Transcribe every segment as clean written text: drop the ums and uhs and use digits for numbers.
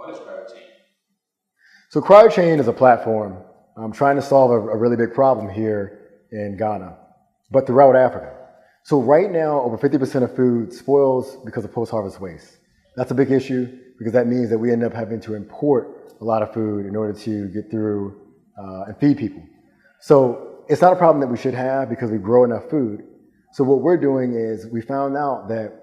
What is CryoChain? So CryoChain is a platform trying to solve a really big problem here in Ghana, but throughout Africa. So right now, over 50% of food spoils because of post-harvest waste. That's a big issue because that means that we end up having to import a lot of food in order to get through and feed people. So it's not a problem that we should have because we grow enough food. So what we're doing is we found out that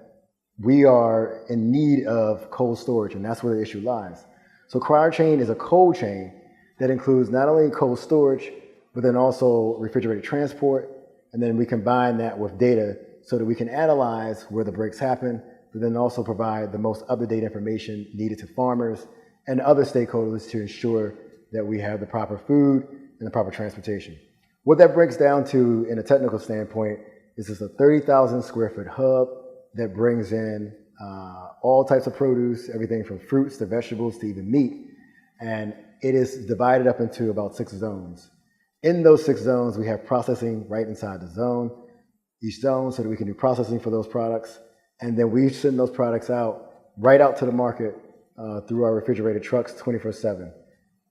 we are in need of cold storage, and that's where the issue lies. So CryoChain is a cold chain that includes not only cold storage, but then also refrigerated transport, and then we combine that with data so that we can analyze where the breaks happen, but then also provide the most up-to-date information needed to farmers and other stakeholders to ensure that we have the proper food and the proper transportation. What that breaks down to in a technical standpoint is just a 30,000 square foot hub that brings in all types of produce, everything from fruits to vegetables to even meat. And it is divided up into about 6 zones. In those 6 zones, we have processing right inside the zone, each zone, so that we can do processing for those products. And then we send those products out, right out to the market through our refrigerated trucks 24/7.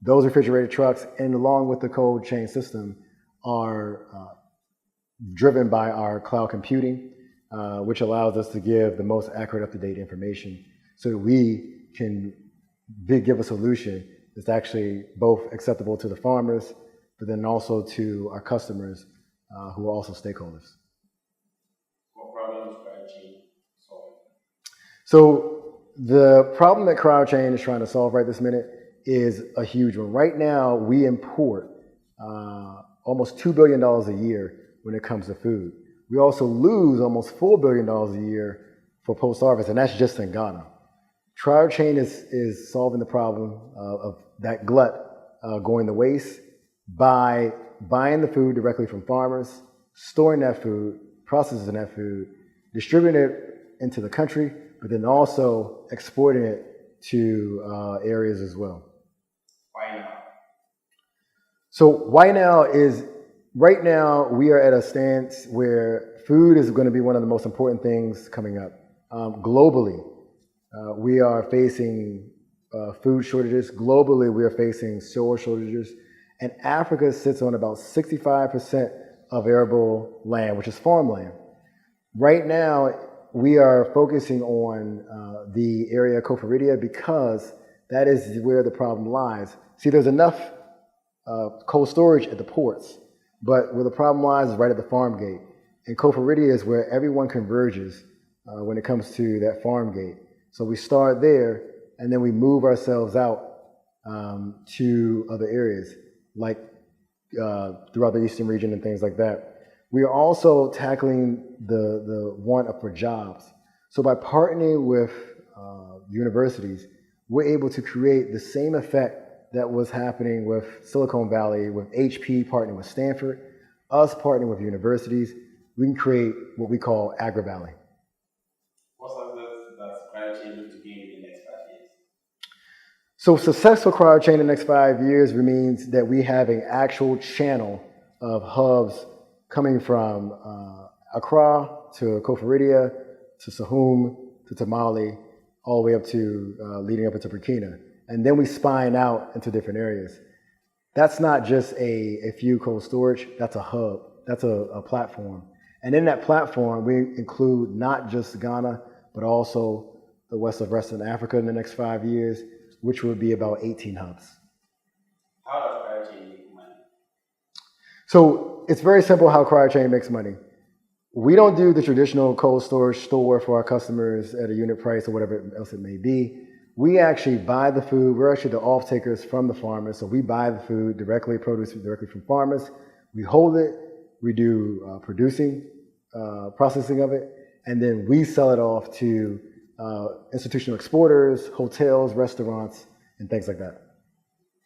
Those refrigerated trucks, and along with the cold chain system, are driven by our cloud computing, which allows us to give the most accurate, up-to-date information so that we can give a solution that's actually both acceptable to the farmers, but then also to our customers who are also stakeholders. What problem is CryoChain solving? So the problem that CryoChain is trying to solve right this minute is a huge one. Right now, we import almost $2 billion a year when it comes to food. We also lose almost $4 billion a year for post-harvest, and that's just in Ghana. CryoChain is solving the problem of that glut going to waste by buying the food directly from farmers, storing that food, processing that food, distributing it into the country, but then also exporting it to areas as well. Why now? So why now is, right now we are at a stance where food is going to be one of the most important things coming up. Globally, we are facing food shortages. Globally, we are facing soil shortages. And Africa sits on about 65% of arable land, which is farmland. Right now, we are focusing on the area of Cofaridia because that is where the problem lies. See, there's enough cold storage at the ports, but where the problem lies is right at the farm gate. And Cofaridia is where everyone converges when it comes to that farm gate. So we start there, and then we move ourselves out to other areas, like throughout the eastern region and things like that. We are also tackling the want for jobs. So by partnering with universities, we're able to create the same effect that was happening with Silicon Valley, with HP partnering with Stanford, us partnering with universities. We can create what we call Agri-Valley. What success does CryoChain look to gain in the next 5 years? So success for CryoChain in the next 5 years means that we have an actual channel of hubs coming from Accra to Cofaridia to Sahum to Tamale, all the way up to leading up into Burkina. And then we spine out into different areas. That's not just a few cold storage, that's a hub, that's a platform. And in that platform, we include not just Ghana, but also the west of Western Africa in the next 5 years, which would be about 18 hubs. How does CryoChain make money? So it's very simple how CryoChain makes money. We don't do the traditional cold storage store for our customers at a unit price or whatever else it may be. We actually buy the food. We're actually the off-takers from the farmers. So we buy the food directly, produce directly from farmers. We hold it. We do processing of it. And then we sell it off to institutional exporters, hotels, restaurants, and things like that.